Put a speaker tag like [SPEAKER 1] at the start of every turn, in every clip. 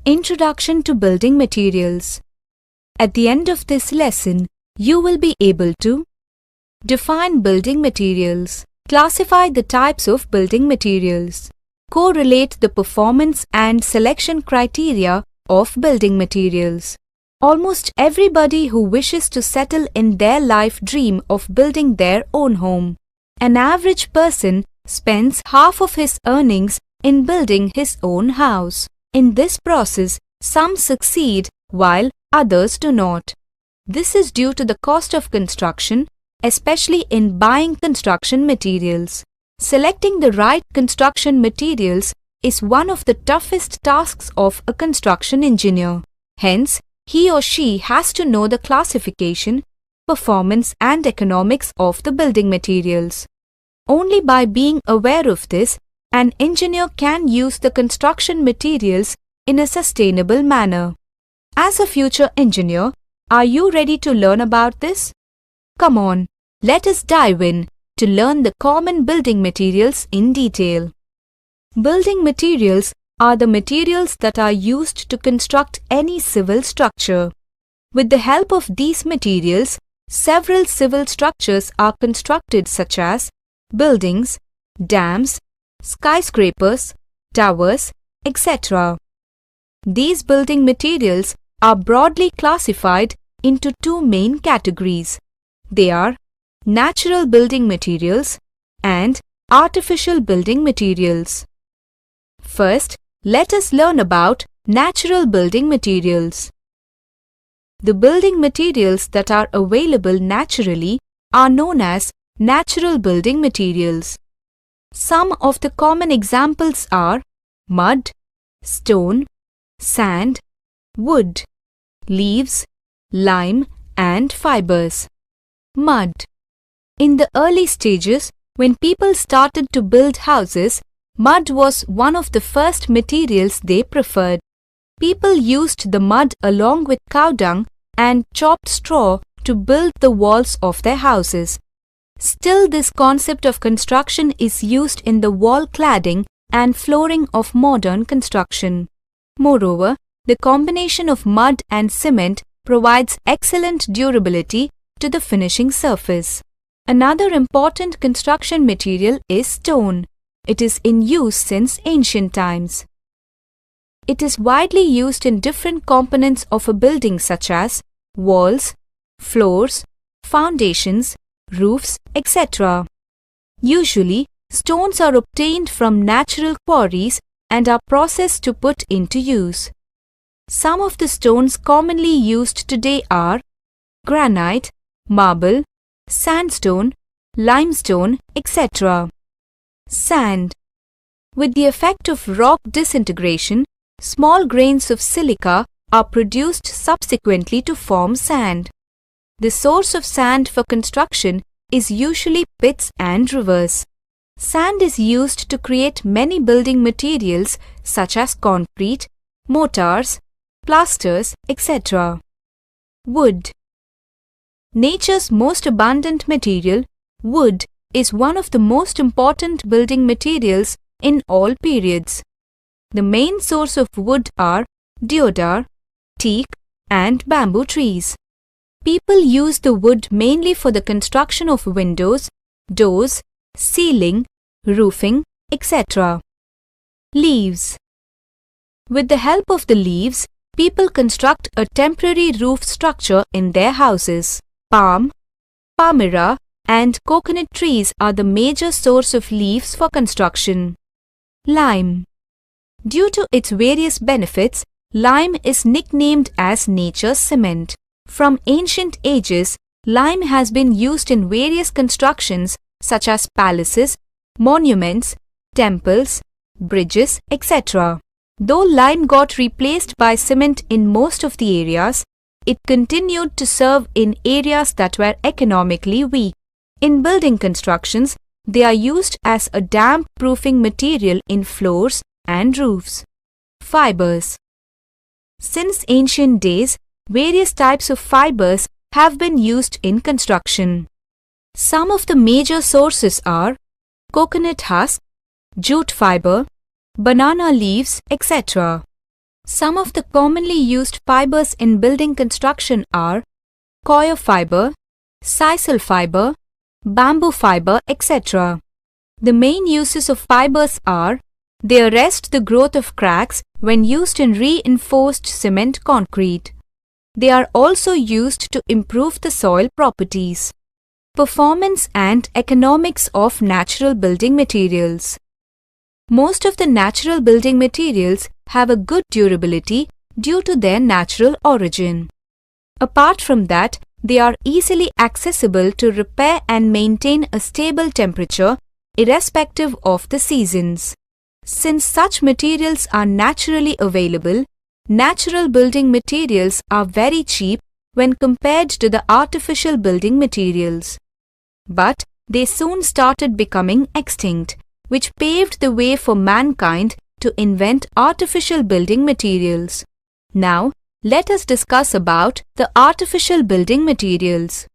[SPEAKER 1] Introduction to Building Materials. At the end of this lesson, you will be able to define building materials, classify the types of building materials, correlate the performance and selection criteria of building materials. Almost everybody who wishes to settle in their life dream of building their own home. An average person spends half of his earnings in building his own house. In this process, some succeed while others do not. This is due to the cost of construction, especially in buying construction materials. Selecting the right construction materials is one of the toughest tasks of a construction engineer. Hence, he or she has to know the classification, performance and economics of the building materials. Only by being aware of this, an engineer can use the construction materials in a sustainable manner. As a future engineer, are you ready to learn about this? Come on, let us dive in to learn the common building materials in detail. Building materials are the materials that are used to construct any civil structure. With the help of these materials, several civil structures are constructed such as buildings, dams, skyscrapers, towers, etc. These building materials are broadly classified into two main categories. They are natural building materials and artificial building materials. First, let us learn about natural building materials. The building materials that are available naturally are known as natural building materials. Some of the common examples are mud, stone, sand, wood, leaves, lime and fibers. Mud. In the early stages, when people started to build houses, mud was one of the first materials they preferred. People used the mud along with cow dung and chopped straw to build the walls of their houses. Still, this concept of construction is used in the wall cladding and flooring of modern construction. Moreover, the combination of mud and cement provides excellent durability to the finishing surface. Another important construction material is stone. It is in use since ancient times. It is widely used in different components of a building such as walls, floors, foundations, roofs, etc. Usually, stones are obtained from natural quarries and are processed to put into use. Some of the stones commonly used today are granite, marble, sandstone, limestone, etc. Sand. With the effect of rock disintegration, small grains of silica are produced subsequently to form sand. The source of sand for construction is usually pits and rivers. Sand is used to create many building materials such as concrete, mortars, plasters, etc. Wood. Nature's most abundant material, wood, is one of the most important building materials in all periods. The main source of wood are deodar, teak, and bamboo trees. People use the wood mainly for the construction of windows, doors, ceiling, roofing, etc. Leaves. With the help of the leaves, people construct a temporary roof structure in their houses. Palm, palmyra, and coconut trees are the major source of leaves for construction. Lime. Due to its various benefits, lime is nicknamed as nature's cement. From ancient ages, lime has been used in various constructions such as palaces, monuments, temples, bridges, etc. Though lime got replaced by cement in most of the areas, it continued to serve in areas that were economically weak. In building constructions, they are used as a damp-proofing material in floors and roofs. Fibers. Since ancient days, various types of fibers have been used in construction. Some of the major sources are coconut husk, jute fiber, banana leaves, etc. Some of the commonly used fibers in building construction are coir fiber, sisal fiber, bamboo fiber, etc. The main uses of fibers are: they arrest the growth of cracks when used in reinforced cement concrete. They are also used to improve the soil properties. Performance and economics of natural building materials. Most of the natural building materials have a good durability due to their natural origin. Apart from that, they are easily accessible to repair and maintain a stable temperature irrespective of the seasons. Since such materials are naturally available, natural building materials are very cheap when compared to the artificial building materials. But they soon started becoming extinct, which paved the way for mankind to invent artificial building materials. Now, let us discuss about the artificial building materials.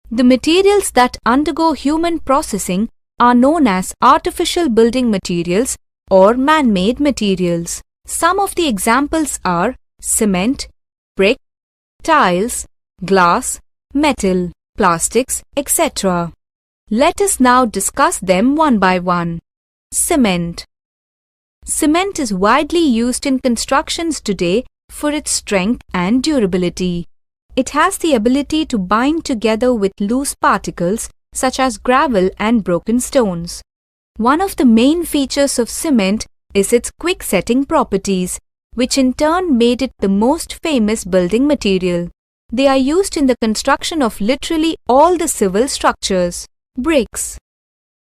[SPEAKER 1] The materials that undergo human processing are known as artificial building materials or man-made materials. Some of the examples are cement, brick, tiles, glass, metal, plastics, etc. Let us now discuss them one by one. Cement. Cement is widely used in constructions today for its strength and durability. It has the ability to bind together with loose particles such as gravel and broken stones. One of the main features of cement is its quick setting properties, which in turn made it the most famous building material. They are used in the construction of literally all the civil structures. Bricks.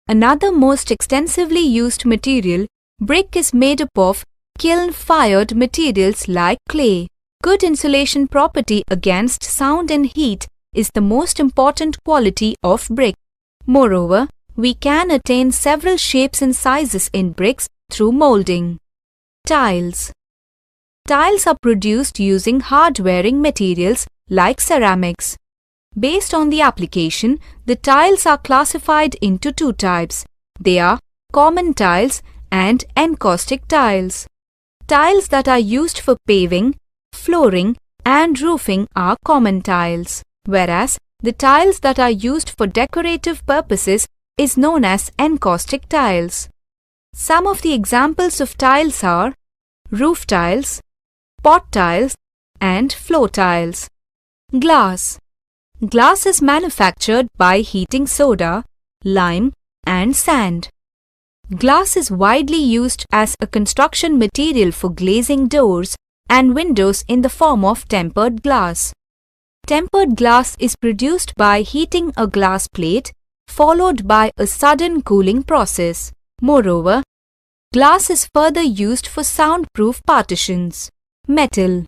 [SPEAKER 1] Another most extensively used material, brick is made up of kiln-fired materials like clay. Good insulation property against sound and heat is the most important quality of brick. Moreover, we can attain several shapes and sizes in bricks through molding. Tiles. Tiles are produced using hard-wearing materials like ceramics. Based on the application, the tiles are classified into two types. They are common tiles and encaustic tiles. Tiles that are used for paving, flooring, and roofing are common tiles, whereas the tiles that are used for decorative purposes is known as encaustic tiles. Some of the examples of tiles are roof tiles, pot tiles, and floor tiles. Glass. Glass is manufactured by heating soda, lime, and sand. Glass is widely used as a construction material for glazing doors and windows in the form of tempered glass. Tempered glass is produced by heating a glass plate followed by a sudden cooling process. Moreover, glass is further used for soundproof partitions. Metal.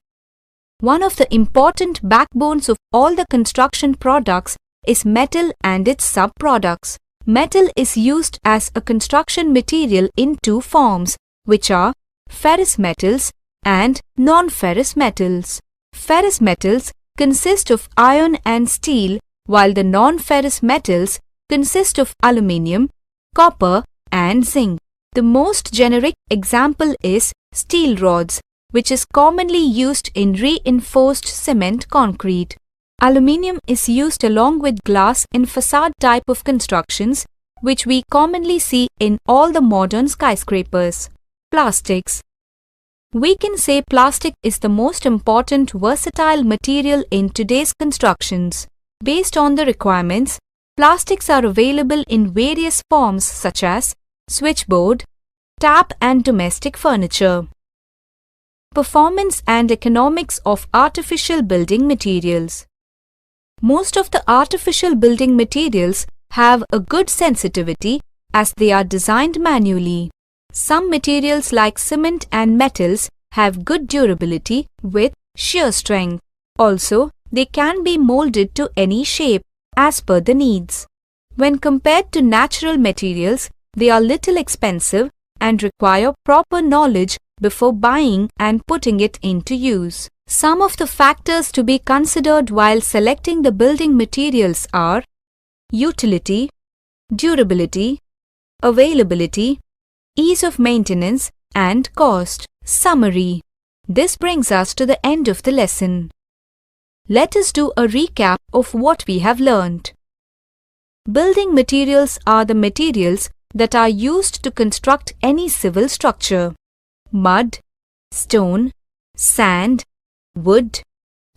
[SPEAKER 1] One of the important backbones of all the construction products is metal and its sub-products. Metal is used as a construction material in two forms, which are ferrous metals and non-ferrous metals. Ferrous metals consist of iron and steel, while the non-ferrous metals consist of aluminium, copper, and zinc. The most generic example is steel rods, which is commonly used in reinforced cement concrete. Aluminium is used along with glass in facade type of constructions, which we commonly see in all the modern skyscrapers. Plastics. We can say plastic is the most important versatile material in today's constructions. Based on the requirements, plastics are available in various forms such as switchboard, tap, and domestic furniture. Performance and economics of artificial building materials. Most of the artificial building materials have a good sensitivity as they are designed manually. Some materials like cement and metals have good durability with shear strength. Also, they can be molded to any shape as per the needs. When compared to natural materials, they are little expensive and require proper knowledge before buying and putting it into use. Some of the factors to be considered while selecting the building materials are utility, durability, availability, ease of maintenance, and cost. Summary. This brings us to the end of the lesson. Let us do a recap of what we have learned. Building materials are the materials that are used to construct any civil structure. Mud, stone, sand, wood,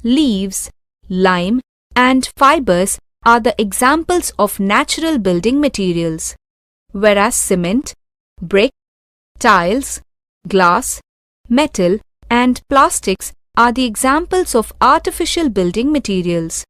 [SPEAKER 1] leaves, lime, and fibers are the examples of natural building materials, whereas cement, brick, tiles, glass, metal, and plastics are the examples of artificial building materials.